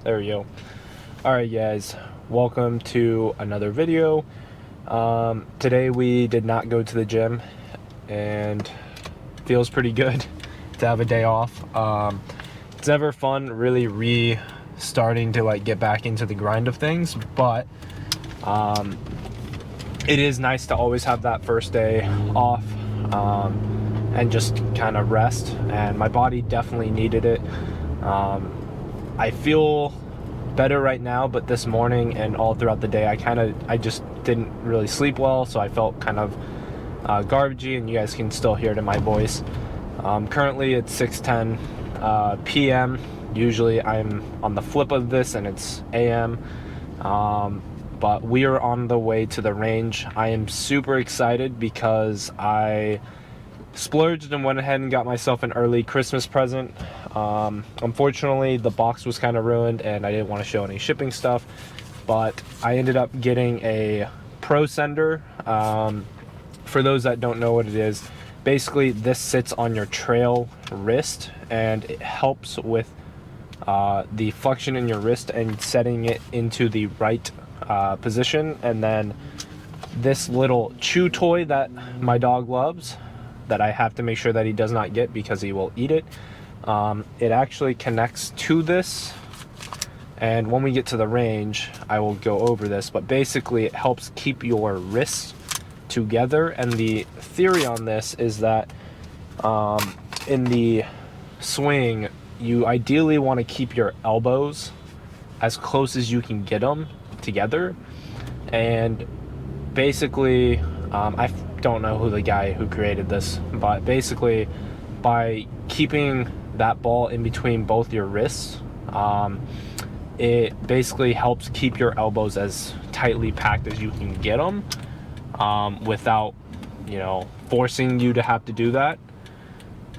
There we go. Alright guys, welcome to another video. Today we did not go to the gym and feels pretty good to have a day off. It's never fun really restarting to like get back into the grind of things, but it is nice to always have that first day off and just kind of rest, and my body definitely needed it. I feel better right now, but this morning and all throughout the day I just didn't really sleep well, so I felt kind of garbagey, and you guys can still hear it in my voice. Currently it's 6:10 p.m. Usually I'm on the flip of this and it's a.m. But we are on the way to the range. I am super excited because I splurged and went ahead and got myself an early Christmas present. Unfortunately, the box was kind of ruined and I didn't want to show any shipping stuff, but I ended up getting a Pro Sendr. For those that don't know what it is, basically this sits on your trail wrist and it helps with the flexion in your wrist and setting it into the right position. And then this little chew toy that my dog loves, that I have to make sure that he does not get because he will eat it, it actually connects to this, and when we get to the range I will go over this, but basically it helps keep your wrists together. And the theory on this is that in the swing you ideally want to keep your elbows as close as you can get them together. And basically I don't know who the guy who created this, but basically by keeping that ball in between both your wrists, it basically helps keep your elbows as tightly packed as you can get them, without, you know, forcing you to have to do that.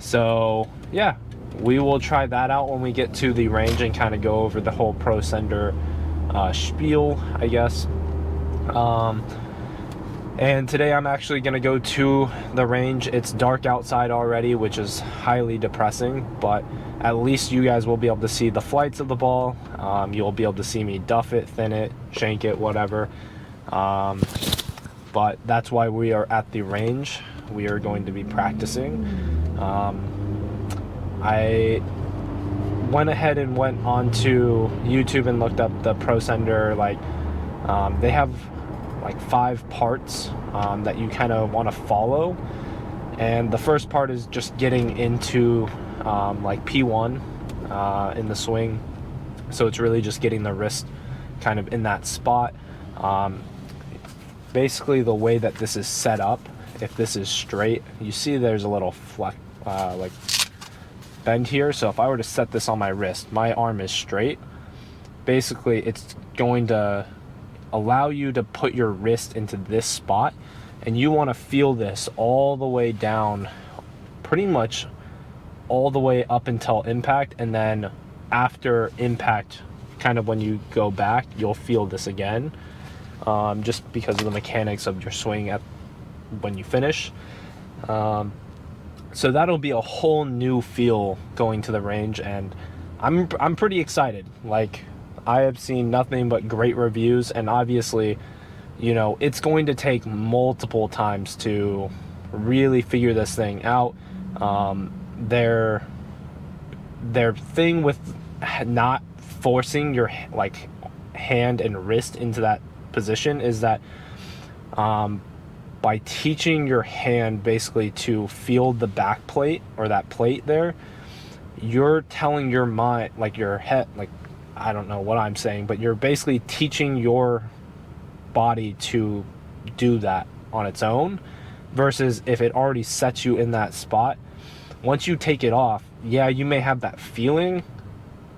So yeah, we will try that out when we get to the range and kind of go over the whole Pro Sendr spiel, I guess. And today I'm actually going to go to the range. It's dark outside already, which is highly depressing, but at least you guys will be able to see the flights of the ball. You'll be able to see me duff it, thin it, shank it, whatever. But that's why we are at the range. We are going to be practicing. I went ahead and went onto YouTube and looked up the Pro Sendr. They have like 5 parts that you kind of want to follow, and the first part is just getting into like P1 in the swing. So it's really just getting the wrist kind of in that spot. Basically the way that this is set up, if this is straight, you see there's a little like bend here. So if I were to set this on my wrist, my arm is straight. Basically it's going to allow you to put your wrist into this spot, and you want to feel this all the way down, pretty much all the way up until impact, and then after impact, kind of when you go back, you'll feel this again, just because of the mechanics of your swing when you finish. So that'll be a whole new feel going to the range, and I'm pretty excited. Like, I have seen nothing but great reviews, and obviously, you know, it's going to take multiple times to really figure this thing out. Their thing with not forcing your like hand and wrist into that position is that by teaching your hand basically to feel the back plate or that plate there, you're telling your mind, like your head, like, I don't know what I'm saying, but you're basically teaching your body to do that on its own, versus if it already sets you in that spot. Once you take it off, yeah, you may have that feeling,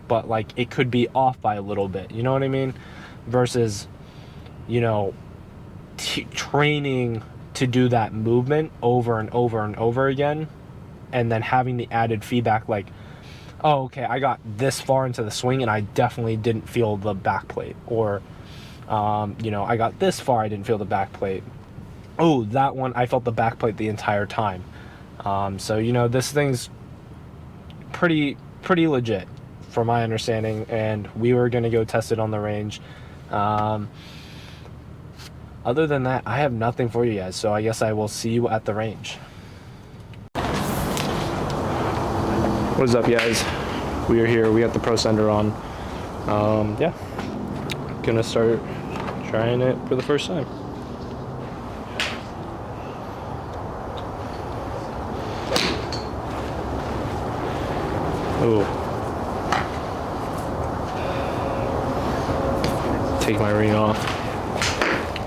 but like it could be off by a little bit, you know what I mean? Versus, you know, training to do that movement over and over and over again, and then having the added feedback like, oh, okay, I got this far into the swing and I definitely didn't feel the back plate, or you know, I got this far, I didn't feel the back plate. Oh, that one I felt the back plate the entire time. So, you know, this thing's pretty legit. from my understanding, and we were going to go test it on the range. Other than that, I have nothing for you guys, so I guess I will see you at the range. What's up, guys? We are here. We got the Pro Sendr on. Yeah, gonna start trying it for the first time. Oh, take my ring off.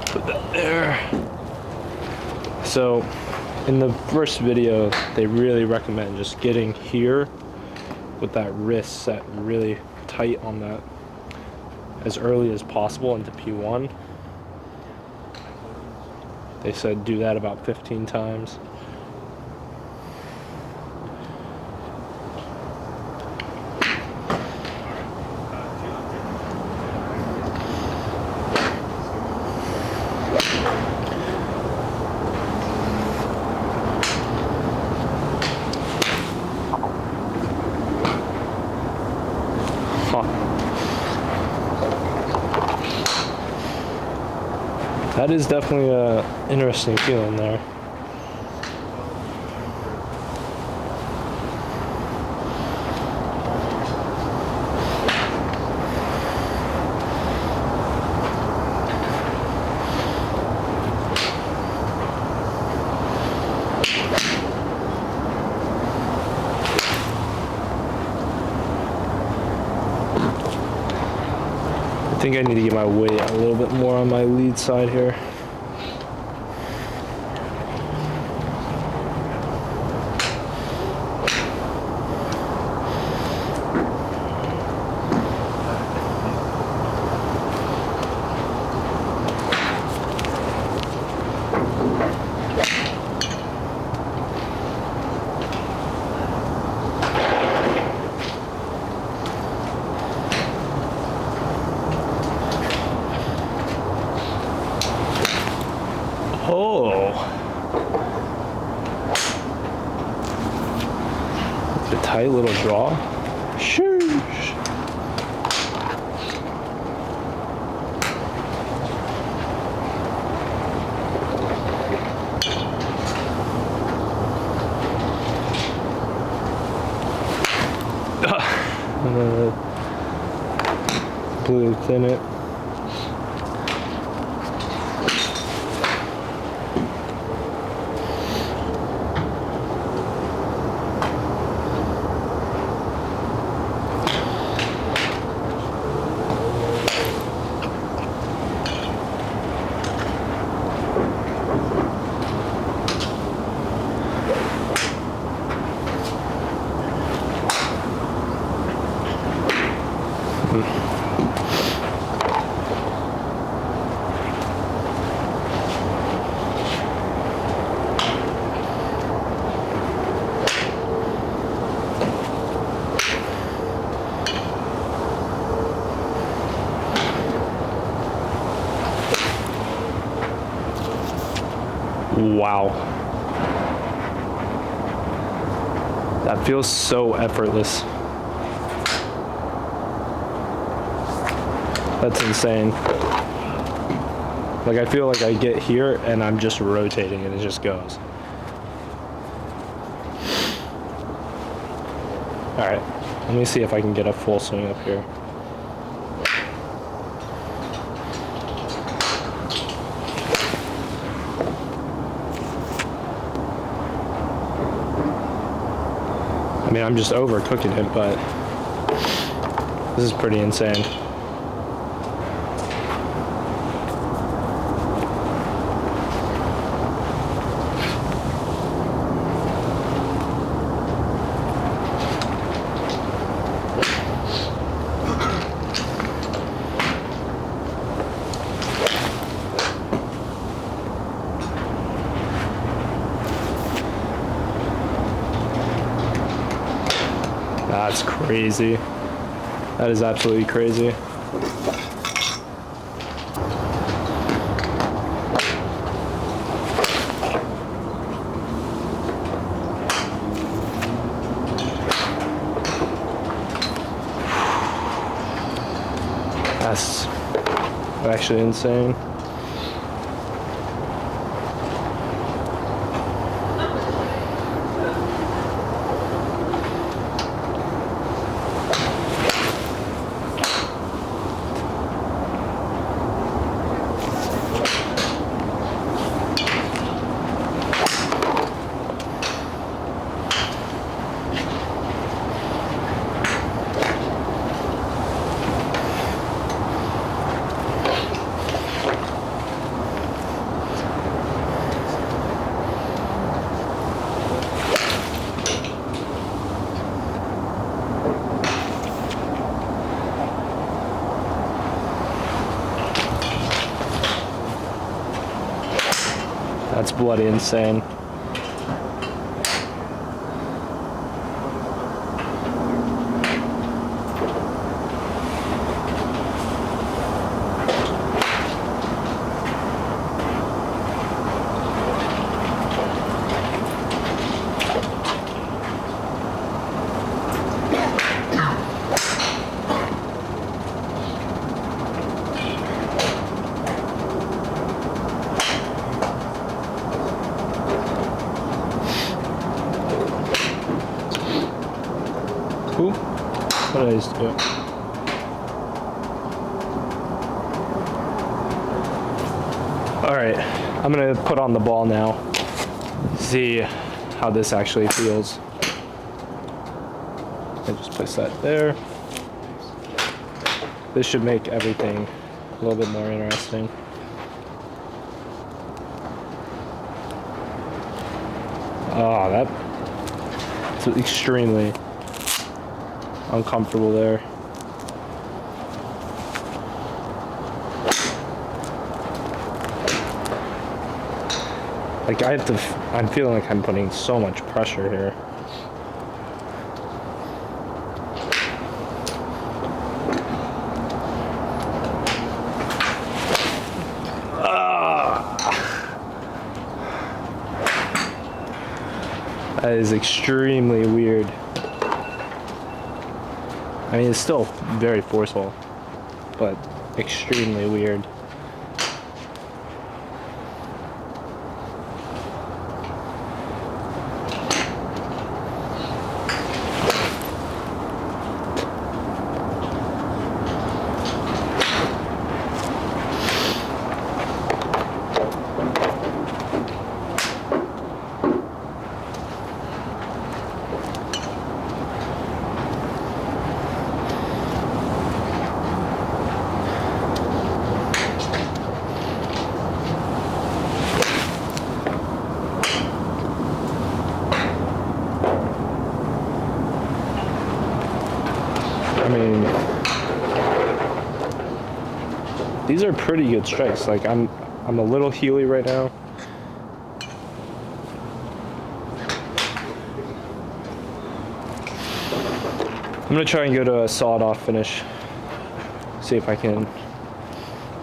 Put that there. So, in the first video, they really recommend just getting here with that wrist set really tight on that as early as possible into P1. They said do that about 15 times. That is definitely an interesting feeling there. I think I need to get my weight a little bit more on my lead side here. Oh, a tight little draw. Sheesh. Completely thin it. Wow. That feels so effortless. That's insane. Like, I feel like I get here and I'm just rotating and it just goes. All right, let me see if I can get a full swing up here. I mean, I'm just overcooking it, but this is pretty insane. That's crazy. That is absolutely crazy. That's actually insane. That's bloody insane. Ooh, what did I just do? All right, I'm gonna put on the ball now. See how this actually feels. I just place that there. This should make everything a little bit more interesting. Oh, that's extremely uncomfortable there. Like I'm feeling like I'm putting so much pressure here. That is extremely weird. I mean, it's still very forceful, but extremely weird. I mean, these are pretty good strikes. Like I'm a little heely right now. I'm gonna try and go to a sawed-off finish. See if I can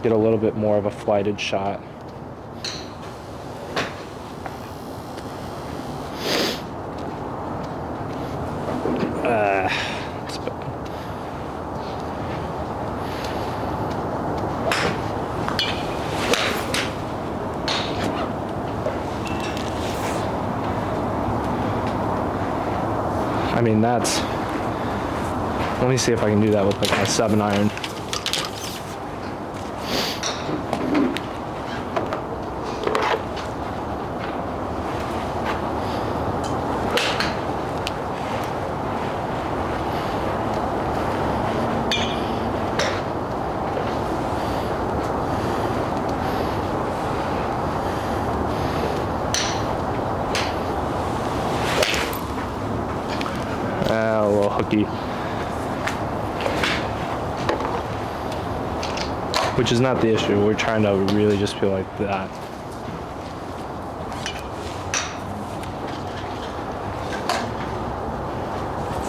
get a little bit more of a flighted shot. I mean, that's, let me see if I can do that with like my 7-iron. A little hooky. Which is not the issue. We're trying to really just feel like that.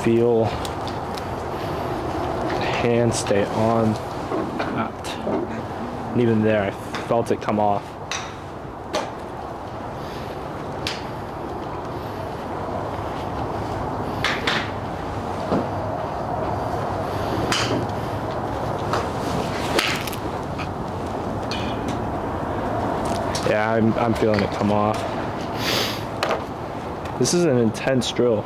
Feel the hand stay on that. And even there, I felt it come off. Yeah, I'm feeling it come off. This is an intense drill.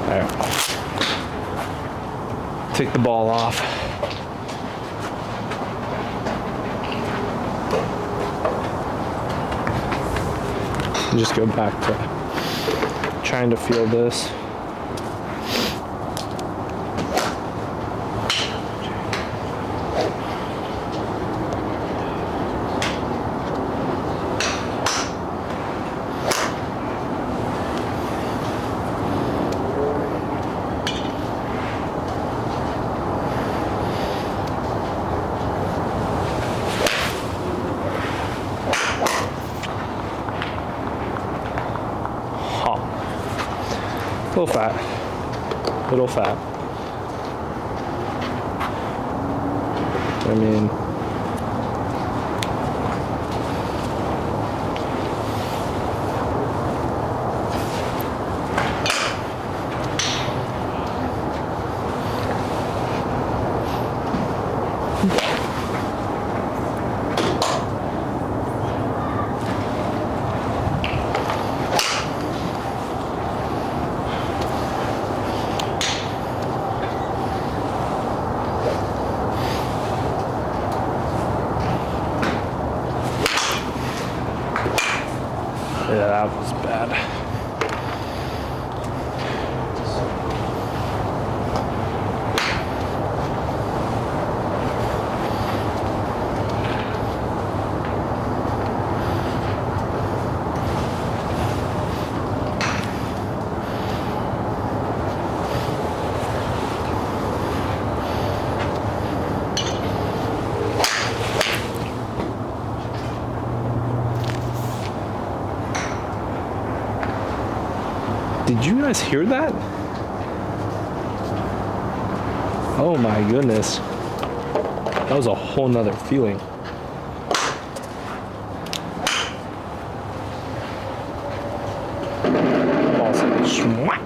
There. Take the ball off. And just go back to trying to feel this. Little fat. I mean, yeah, that was bad. Did you guys hear that? Oh my goodness. That was a whole nother feeling. Schmack.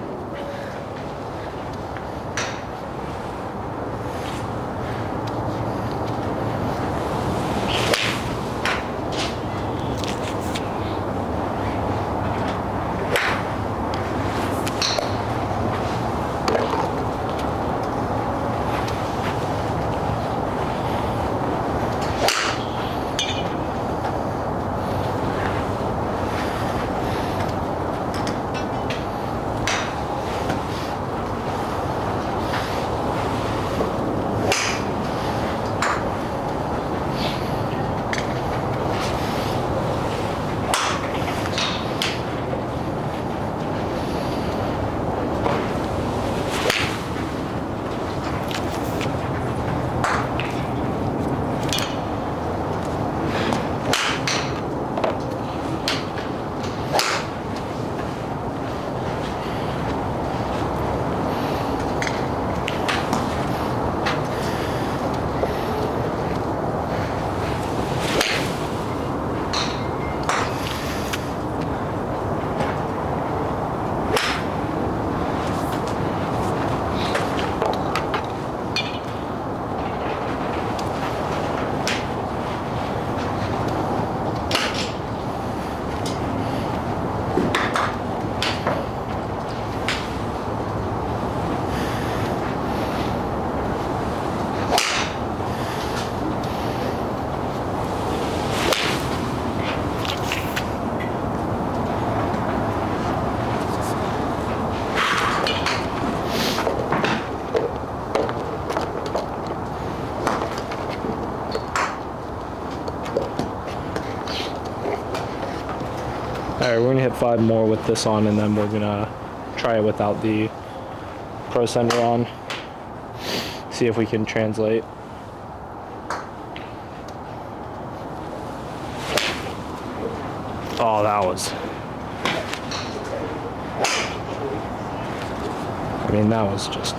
Alright, we're gonna hit 5 more with this on, and then we're gonna try it without the Pro Sendr on. See if we can translate. Oh, that was... I mean, that was just...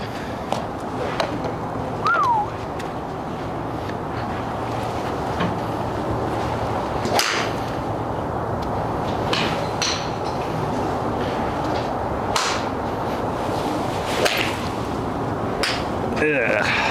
Ugh.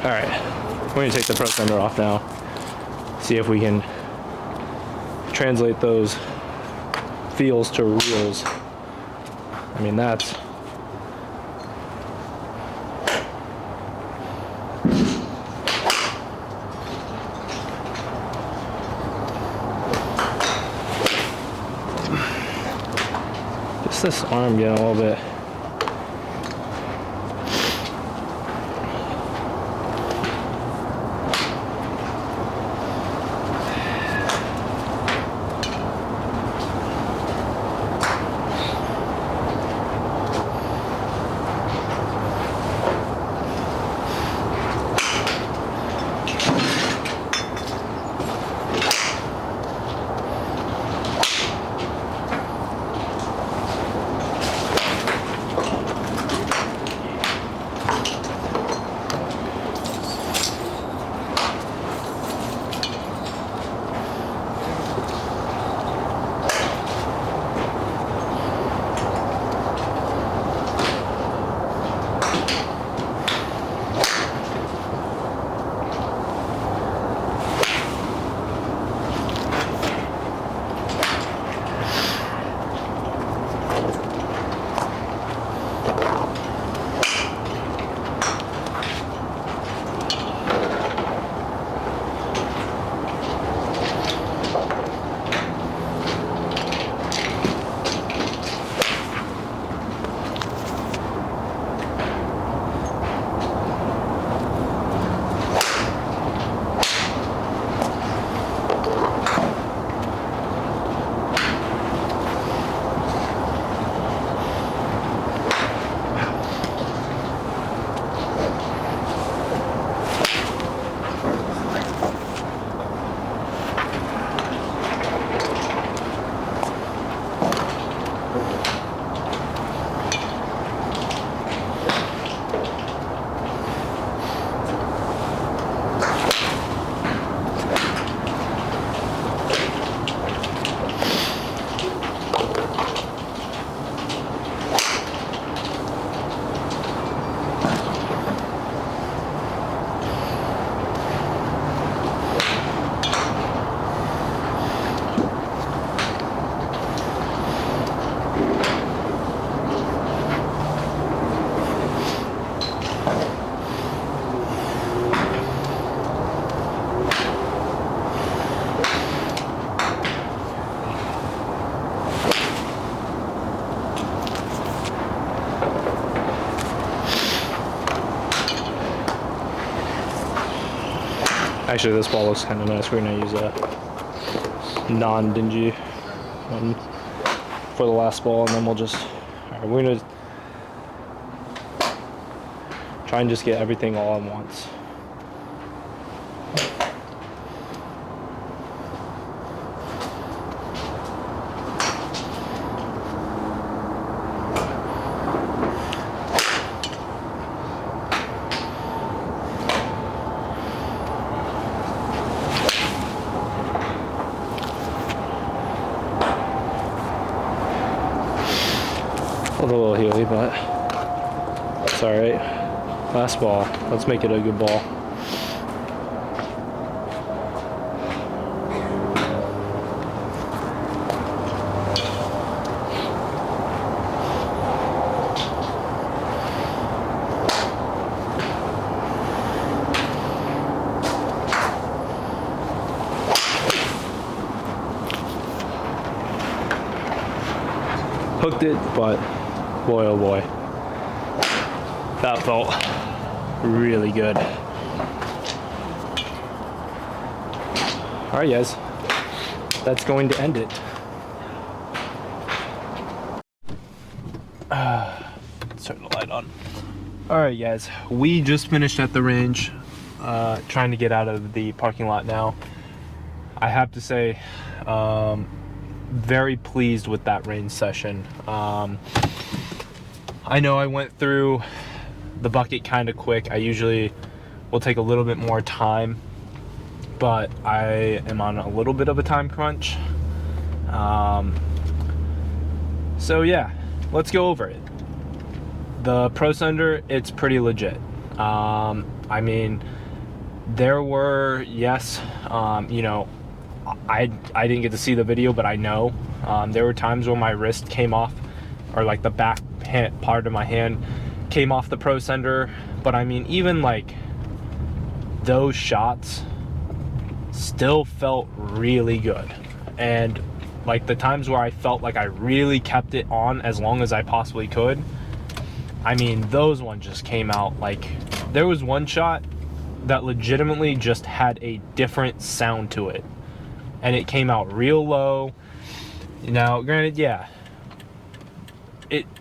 Alright, we're going to take the Pro Sendr off now, see if we can translate those feels to reels. I mean, that's... just this arm getting a little bit... Actually, this ball looks kind of nice. We're going to use a non-dingy one for the last ball, and then we'll just... Alright, we're going to try and just get everything all at once. A little heely, but it's all right. Last ball. Let's make it a good ball. Hooked it, but boy oh boy, that felt really good. All right, guys, that's going to end it. Turn the light on. All right, guys, we just finished at the range, trying to get out of the parking lot now. I have to say, very pleased with that range session. I know I went through the bucket kind of quick. I usually will take a little bit more time, but I am on a little bit of a time crunch. So yeah, let's go over it. The Pro Sendr, it's pretty legit. I mean, there were, yes, you know, I didn't get to see the video, but I know there were times when my wrist came off, or like the back part of my hand came off the Pro Sendr. But I mean, even like those shots still felt really good. And like the times where I felt like I really kept it on as long as I possibly could, I mean, those ones just came out. Like, there was one shot that legitimately just had a different sound to it, and it came out real low. Now, granted, yeah,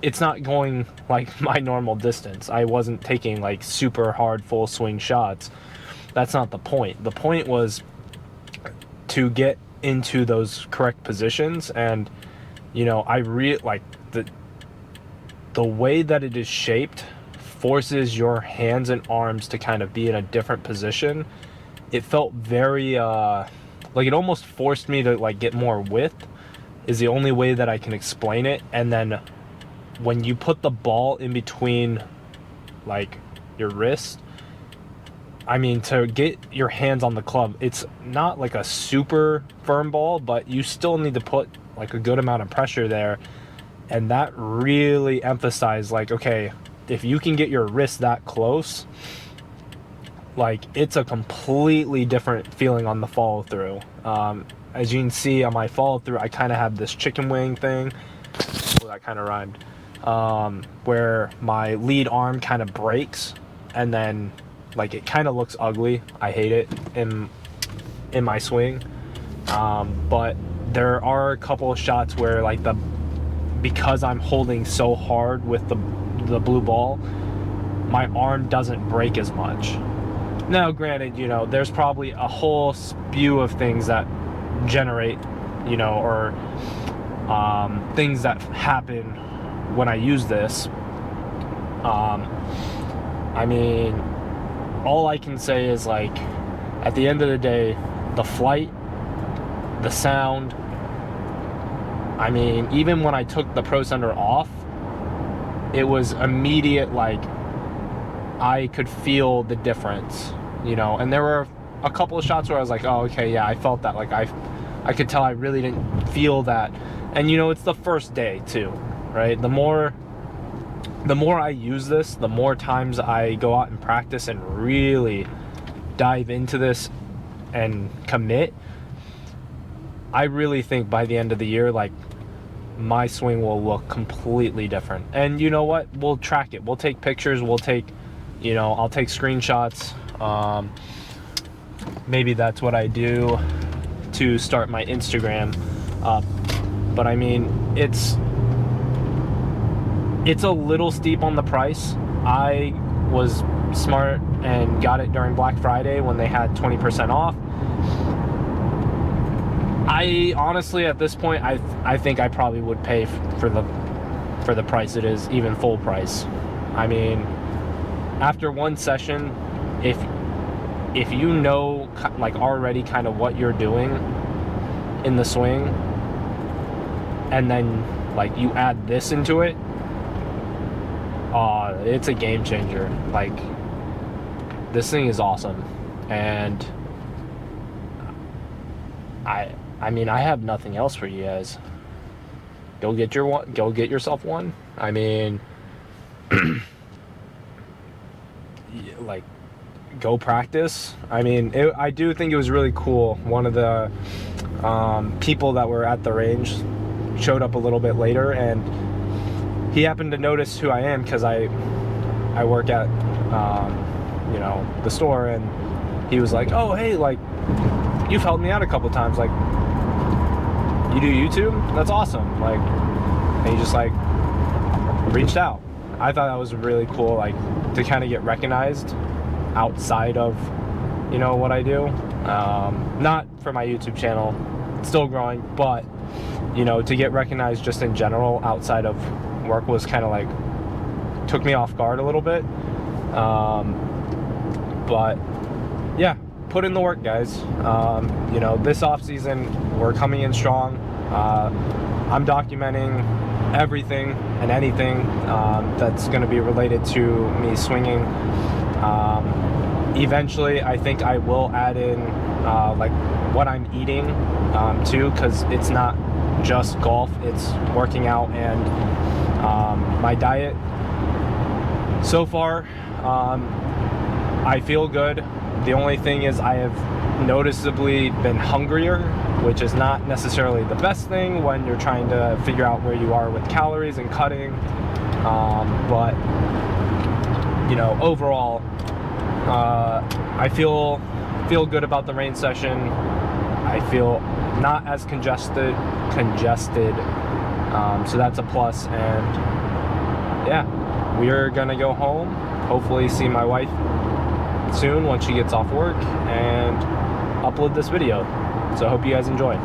it's not going like my normal distance. I wasn't taking like super hard full swing shots. That's not the point. The point was to get into those correct positions. And you know, I really like the way that it is shaped forces your hands and arms to kind of be in a different position. It felt very like it almost forced me to like get more width, is the only way that I can explain it. And then when you put the ball in between like your wrist, I mean, to get your hands on the club, it's not like a super firm ball, but you still need to put like a good amount of pressure there. And that really emphasized like, okay, if you can get your wrist that close, like it's a completely different feeling on the follow through. As you can see on my follow through, I kind of have this chicken wing thing. Well, that kind of rhymed. Where my lead arm kind of breaks, and then like it kind of looks ugly. I hate it in my swing. But there are a couple of shots where like because I'm holding so hard with the blue ball, my arm doesn't break as much. Now, granted, you know, there's probably a whole spew of things that generate, you know, or things that happen when I use this. I mean, all I can say is like, at the end of the day, the flight, the sound, I mean, even when I took the Pro Sendr off, it was immediate. Like, I could feel the difference, you know. And there were a couple of shots where I was like, oh, okay, yeah, I felt that. Like, I could tell I really didn't feel that. And, you know, it's the first day, too, right? The more I use this, the more times I go out and practice and really dive into this and commit, I really think by the end of the year, like, my swing will look completely different. And you know what? We'll track it. We'll take pictures. We'll take, you know, I'll take screenshots. Maybe that's what I do to start my Instagram up. But I mean, it's a little steep on the price. I was smart and got it during Black Friday when they had 20% off. I honestly, at this point, I think I probably would pay for the price it is, even full price. I mean, after one session, if you know like already kind of what you're doing in the swing, and then like you add this into it, it's a game changer. Like, this thing is awesome, and I mean, I have nothing else for you guys. Go get your one. Go get yourself one. I mean, like, go practice. I mean, I do think it was really cool. One of the people that were at the range showed up a little bit later, and he happened to notice who I am because I work at you know, the store, and he was like, "Oh, hey, like, you've helped me out a couple times. Like, you do YouTube? That's awesome." Like, and he just like reached out. I thought that was really cool, like, to kind of get recognized outside of, you know, what I do. Not for my YouTube channel, it's still growing, but, you know, to get recognized just in general outside of work was kind of like, took me off guard a little bit. But yeah, put in the work, guys. You know, this off season, we're coming in strong. I'm documenting everything and anything that's going to be related to me swinging. Eventually, I think I will add in like what I'm eating too, because it's not just golf, it's working out and my diet. So far, I feel good. The only thing is I have noticeably been hungrier, which is not necessarily the best thing when you're trying to figure out where you are with calories and cutting. But, you know, overall, I feel good about the range session. I feel not as congested, so that's a plus. And yeah, we're gonna go home, hopefully see my wife soon once she gets off work, and upload this video. So I hope you guys enjoy.